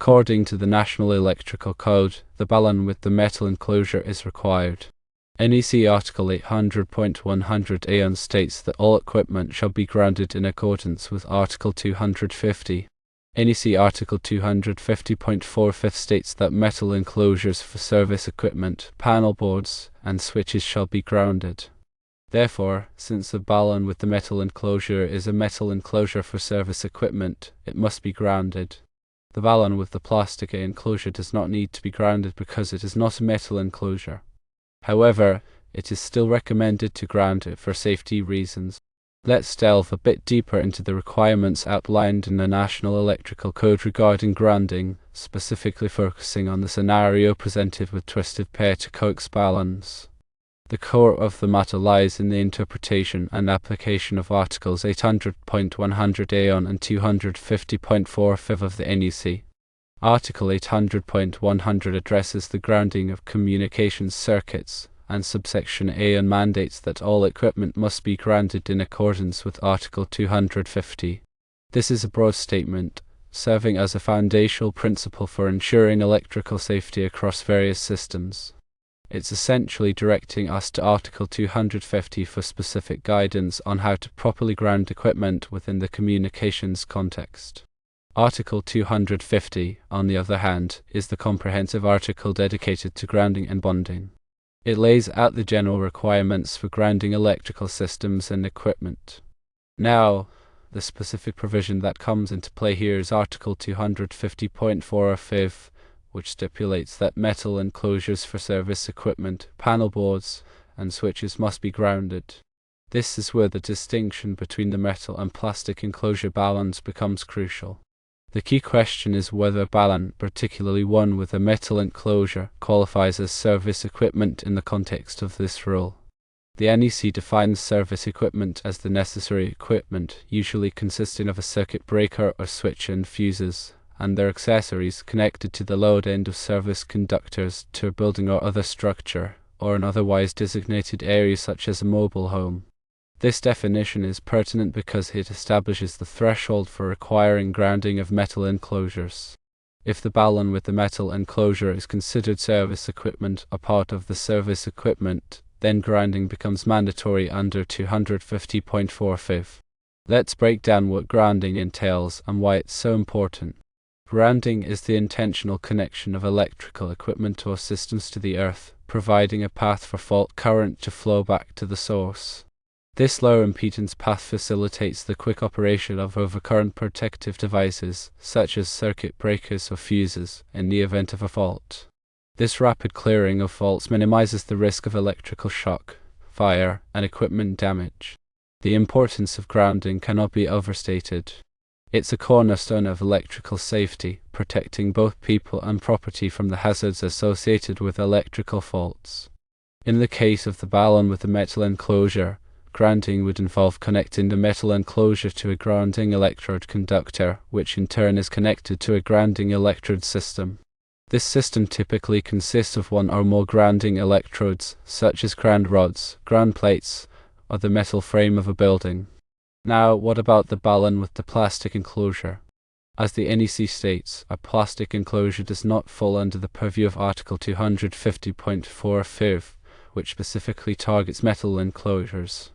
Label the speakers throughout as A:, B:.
A: According to the National Electrical Code, the balun with the metal enclosure is required. NEC Article 800.100A states that all equipment shall be grounded in accordance with Article 250. NEC Article 250.45 states that metal enclosures for service equipment, panel boards, and switches shall be grounded. Therefore, since the balun with the metal enclosure is a metal enclosure for service equipment, it must be grounded. The balun with the plastic enclosure does not need to be grounded because it is not a metal enclosure. However, it is still recommended to ground it for safety reasons. Let's delve a bit deeper into the requirements outlined in the National Electrical Code regarding grounding, specifically focusing on the scenario presented with twisted pair-to-coax baluns. The core of the matter lies in the interpretation and application of Articles 800.100A and 250.45 of the NEC. Article 800.100 addresses the grounding of communications circuits, and subsection A mandates that all equipment must be grounded in accordance with Article 250. This is a broad statement, serving as a foundational principle for ensuring electrical safety across various systems. It's essentially directing us to Article 250 for specific guidance on how to properly ground equipment within the communications context. Article 250, on the other hand, is the comprehensive article dedicated to grounding and bonding. It lays out the general requirements for grounding electrical systems and equipment. Now, the specific provision that comes into play here is Article 250.45, which stipulates that metal enclosures for service equipment, panel boards, and switches must be grounded. This is where the distinction between the metal and plastic enclosure baluns becomes crucial. The key question is whether a balun, particularly one with a metal enclosure, qualifies as service equipment in the context of this rule. The NEC defines service equipment as the necessary equipment, usually consisting of a circuit breaker or switch and fuses, and their accessories connected to the load end of service conductors to a building or other structure, or an otherwise designated area such as a mobile home. This definition is pertinent because it establishes the threshold for requiring grounding of metal enclosures. If the balun with the metal enclosure is considered service equipment or part of the service equipment, then grounding becomes mandatory under 250.45. Let's break down what grounding entails and why it's so important. Grounding is the intentional connection of electrical equipment or systems to the earth, providing a path for fault current to flow back to the source. This low impedance path facilitates the quick operation of overcurrent protective devices, such as circuit breakers or fuses, in the event of a fault. This rapid clearing of faults minimizes the risk of electrical shock, fire, and equipment damage. The importance of grounding cannot be overstated. It's a cornerstone of electrical safety, protecting both people and property from the hazards associated with electrical faults. In the case of the balun with the metal enclosure, grounding would involve connecting the metal enclosure to a grounding electrode conductor, which in turn is connected to a grounding electrode system. This system typically consists of one or more grounding electrodes, such as ground rods, ground plates, or the metal frame of a building. Now, what about the balun with the plastic enclosure? As the NEC states, a plastic enclosure does not fall under the purview of Article 250.45, which specifically targets metal enclosures.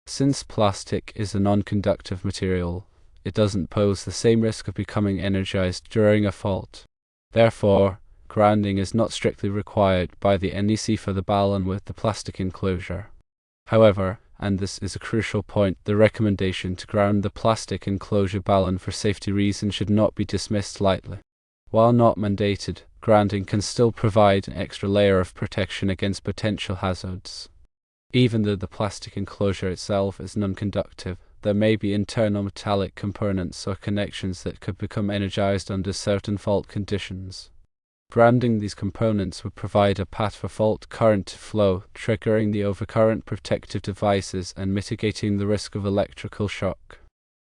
A: Since plastic is a non-conductive material, it doesn't pose the same risk of becoming energized during a fault. Therefore, grounding is not strictly required by the NEC for the balun with the plastic enclosure. However, and this is a crucial point, the recommendation to ground the plastic enclosure balun for safety reasons should not be dismissed lightly. While not mandated, grounding can still provide an extra layer of protection against potential hazards. Even though the plastic enclosure itself is non-conductive, there may be internal metallic components or connections that could become energized under certain fault conditions. Grounding these components would provide a path for fault current to flow, triggering the overcurrent protective devices and mitigating the risk of electrical shock.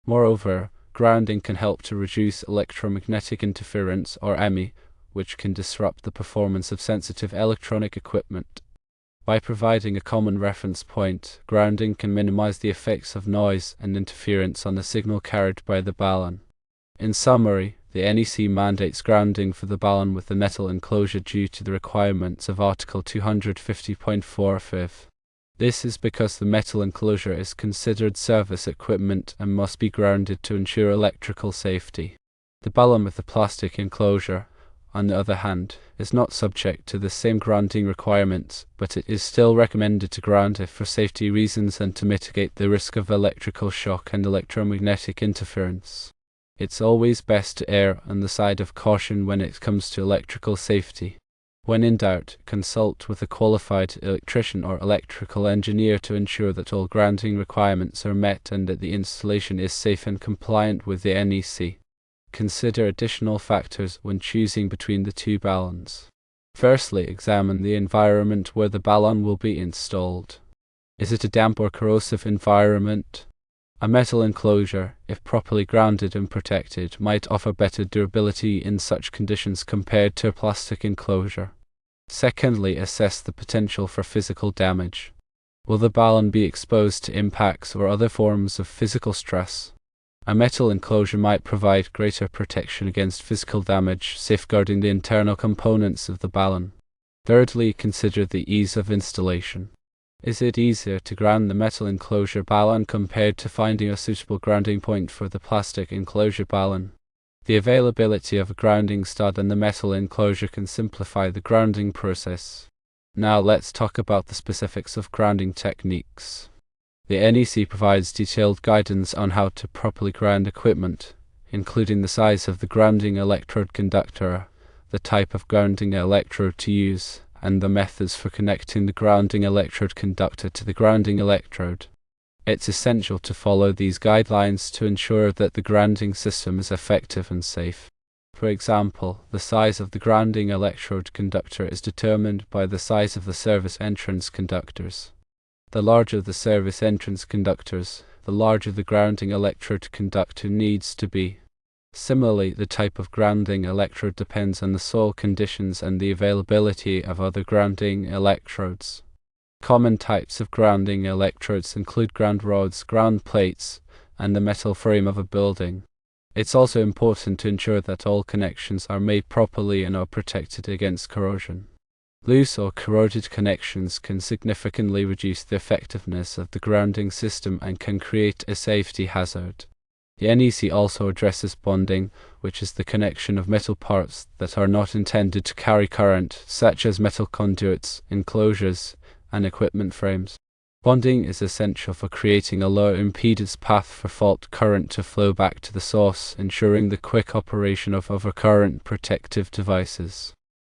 A: Moreover, grounding can help to reduce electromagnetic interference, or EMI, which can disrupt the performance of sensitive electronic equipment. By providing a common reference point, grounding can minimize the effects of noise and interference on the signal carried by the balun. In summary, The NEC mandates grounding for the balun with the metal enclosure due to the requirements of Article 250.45. This is because the metal enclosure is considered service equipment and must be grounded to ensure electrical safety. The balun with the plastic enclosure, on the other hand, is not subject to the same grounding requirements, but it is still recommended to ground it for safety reasons and to mitigate the risk of electrical shock and electromagnetic interference. It's always best to err on the side of caution when it comes to electrical safety. When in doubt, consult with a qualified electrician or electrical engineer to ensure that all grounding requirements are met and that the installation is safe and compliant with the NEC. Consider additional factors when choosing between the two baluns. Firstly, examine the environment where the balun will be installed. Is it a damp or corrosive environment? A metal enclosure, if properly grounded and protected, might offer better durability in such conditions compared to a plastic enclosure. Secondly, assess the potential for physical damage. Will the balun be exposed to impacts or other forms of physical stress? A metal enclosure might provide greater protection against physical damage, safeguarding the internal components of the balun. Thirdly, consider the ease of installation. Is it easier to ground the metal enclosure balun compared to finding a suitable grounding point for the plastic enclosure balun? The availability of a grounding stud and the metal enclosure can simplify the grounding process. Now let's talk about the specifics of grounding techniques. The NEC provides detailed guidance on how to properly ground equipment, including the size of the grounding electrode conductor, the type of grounding electrode to use, and the methods for connecting the grounding electrode conductor to the grounding electrode. It's essential to follow these guidelines to ensure that the grounding system is effective and safe. For example, the size of the grounding electrode conductor is determined by the size of the service entrance conductors. The larger the service entrance conductors, the larger the grounding electrode conductor needs to be. Similarly, the type of grounding electrode depends on the soil conditions and the availability of other grounding electrodes. Common types of grounding electrodes include ground rods, ground plates, and the metal frame of a building. It's also important to ensure that all connections are made properly and are protected against corrosion. Loose or corroded connections can significantly reduce the effectiveness of the grounding system and can create a safety hazard. The NEC also addresses bonding, which is the connection of metal parts that are not intended to carry current, such as metal conduits, enclosures, and equipment frames. Bonding is essential for creating a low impedance path for fault current to flow back to the source, ensuring the quick operation of overcurrent protective devices.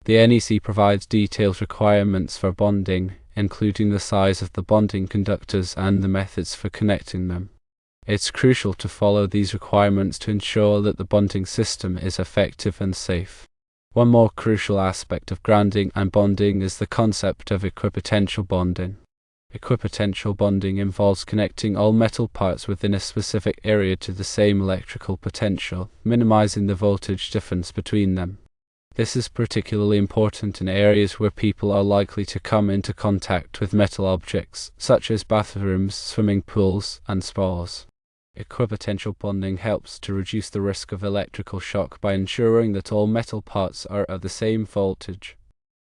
A: The NEC provides detailed requirements for bonding, including the size of the bonding conductors and the methods for connecting them. It's crucial to follow these requirements to ensure that the bonding system is effective and safe. One more crucial aspect of grounding and bonding is the concept of equipotential bonding. Equipotential bonding involves connecting all metal parts within a specific area to the same electrical potential, minimizing the voltage difference between them. This is particularly important in areas where people are likely to come into contact with metal objects, such as bathrooms, swimming pools, and spas. Equipotential bonding helps to reduce the risk of electrical shock by ensuring that all metal parts are at the same voltage.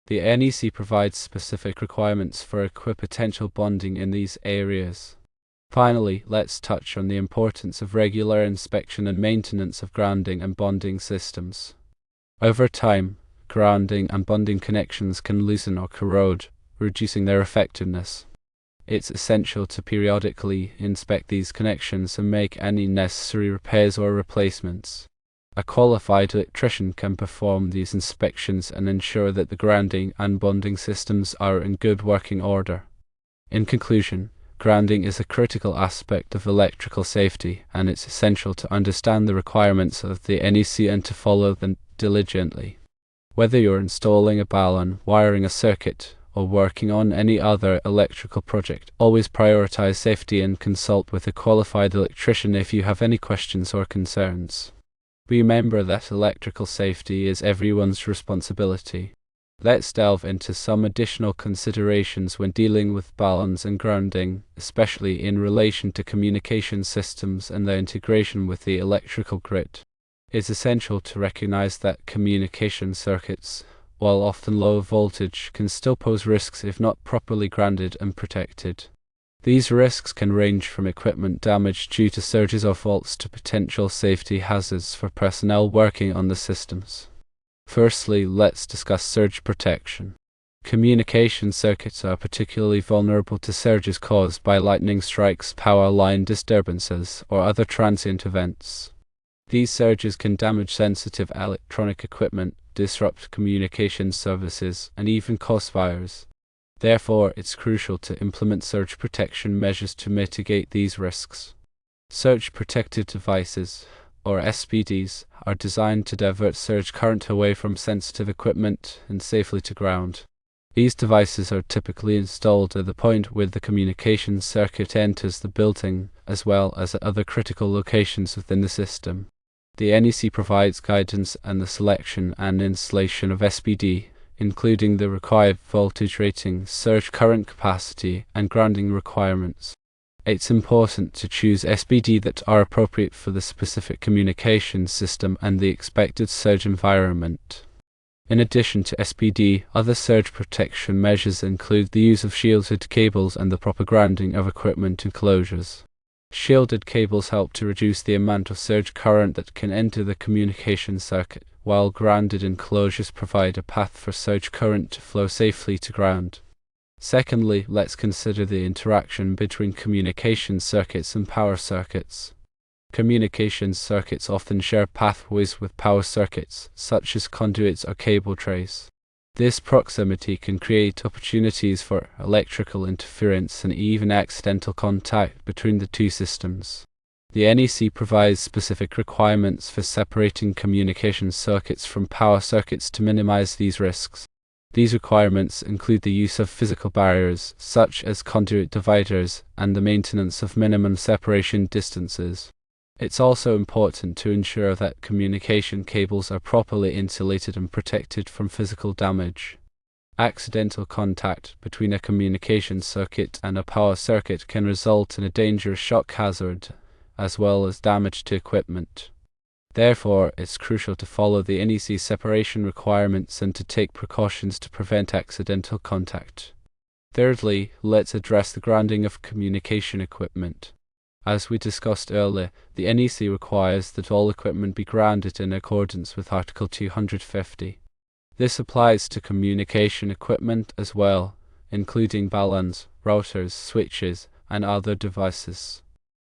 A: The NEC provides specific requirements for equipotential bonding in these areas. Finally, let's touch on the importance of regular inspection and maintenance of grounding and bonding systems. Over time, grounding and bonding connections can loosen or corrode, reducing their effectiveness. It's essential to periodically inspect these connections and make any necessary repairs or replacements. A qualified electrician can perform these inspections and ensure that the grounding and bonding systems are in good working order. In conclusion, grounding is a critical aspect of electrical safety, and it's essential to understand the requirements of the NEC and to follow them diligently. Whether you're installing a balun, wiring a circuit, or working on any other electrical project, always prioritize safety and consult with a qualified electrician if you have any questions or concerns. Remember that electrical safety is everyone's responsibility. Let's delve into some additional considerations when dealing with baluns and grounding, especially in relation to communication systems and their integration with the electrical grid. It's essential to recognize that communication circuits, while often low voltage, can still pose risks if not properly grounded and protected. These risks can range from equipment damage due to surges or faults to potential safety hazards for personnel working on the systems. Firstly, let's discuss surge protection. Communication circuits are particularly vulnerable to surges caused by lightning strikes, power line disturbances, or other transient events. These surges can damage sensitive electronic equipment, disrupt communication services, and even cause fires. Therefore, it's crucial to implement surge protection measures to mitigate these risks. Surge protected devices, or SPDs, are designed to divert surge current away from sensitive equipment and safely to ground. These devices are typically installed at the point where the communication circuit enters the building, as well as at other critical locations within the system. The NEC provides guidance on the selection and installation of SPD, including the required voltage rating, surge current capacity, and grounding requirements. It's important to choose SPD that are appropriate for the specific communication system and the expected surge environment. In addition to SPD, other surge protection measures include the use of shielded cables and the proper grounding of equipment enclosures. Shielded cables help to reduce the amount of surge current that can enter the communication circuit, while grounded enclosures provide a path for surge current to flow safely to ground. Secondly, let's consider the interaction between communication circuits and power circuits. Communication circuits often share pathways with power circuits, such as conduits or cable trays. This proximity can create opportunities for electrical interference and even accidental contact between the two systems. The NEC provides specific requirements for separating communication circuits from power circuits to minimize these risks. These requirements include the use of physical barriers, such as conduit dividers, and the maintenance of minimum separation distances. It's also important to ensure that communication cables are properly insulated and protected from physical damage. Accidental contact between a communication circuit and a power circuit can result in a dangerous shock hazard, as well as damage to equipment. Therefore, it's crucial to follow the NEC separation requirements and to take precautions to prevent accidental contact. Thirdly, let's address the grounding of communication equipment. As we discussed earlier, the NEC requires that all equipment be grounded in accordance with Article 250. This applies to communication equipment as well, including baluns, routers, switches, and other devices.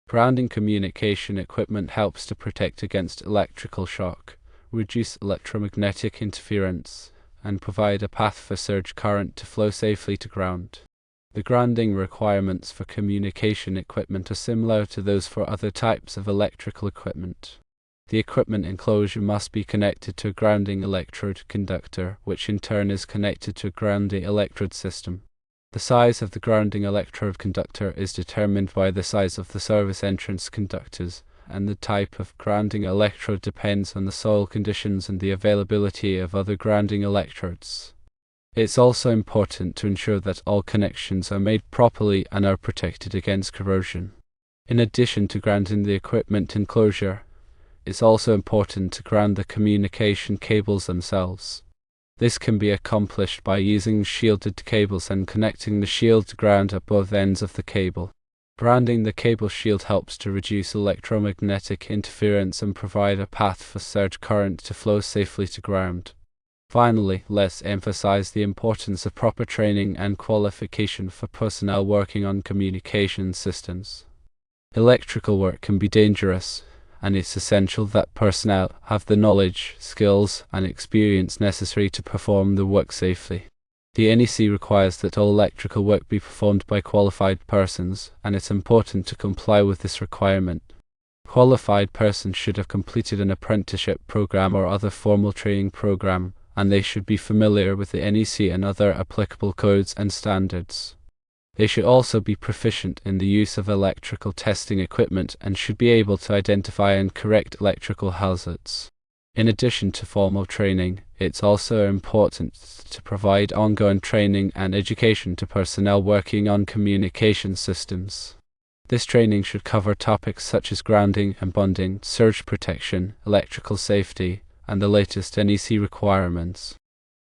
A: Grounding communication equipment helps to protect against electrical shock, reduce electromagnetic interference, and provide a path for surge current to flow safely to ground. The grounding requirements for communication equipment are similar to those for other types of electrical equipment. The equipment enclosure must be connected to a grounding electrode conductor, which in turn is connected to a grounding electrode system. The size of the grounding electrode conductor is determined by the size of the service entrance conductors, and the type of grounding electrode depends on the soil conditions and the availability of other grounding electrodes. It's also important to ensure that all connections are made properly and are protected against corrosion. In addition to grounding the equipment enclosure, it's also important to ground the communication cables themselves. This can be accomplished by using shielded cables and connecting the shield to ground at both ends of the cable. Grounding the cable shield helps to reduce electromagnetic interference and provide a path for surge current to flow safely to ground. Finally, let's emphasize the importance of proper training and qualification for personnel working on communication systems. Electrical work can be dangerous, and it's essential that personnel have the knowledge, skills, and experience necessary to perform the work safely. The NEC requires that all electrical work be performed by qualified persons, and it's important to comply with this requirement. Qualified persons should have completed an apprenticeship program or other formal training program, and they should be familiar with the NEC and other applicable codes and standards. They should also be proficient in the use of electrical testing equipment and should be able to identify and correct electrical hazards. In addition to formal training, it's also important to provide ongoing training and education to personnel working on communication systems. This training should cover topics such as grounding and bonding, surge protection, electrical safety, and the latest NEC requirements.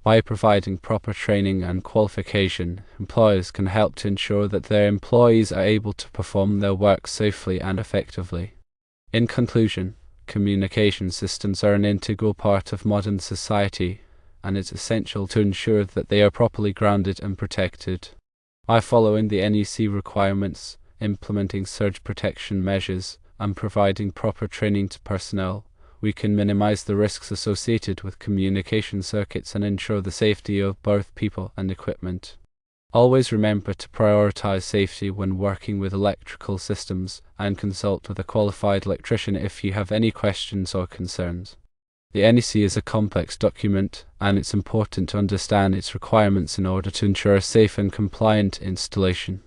A: By providing proper training and qualification, employers can help to ensure that their employees are able to perform their work safely and effectively. In conclusion, communication systems are an integral part of modern society, and it's essential to ensure that they are properly grounded and protected. By following the NEC requirements, implementing surge protection measures, and providing proper training to personnel, we can minimize the risks associated with communication circuits and ensure the safety of both people and equipment. Always remember to prioritize safety when working with electrical systems and consult with a qualified electrician if you have any questions or concerns. The NEC is a complex document, and it's important to understand its requirements in order to ensure a safe and compliant installation.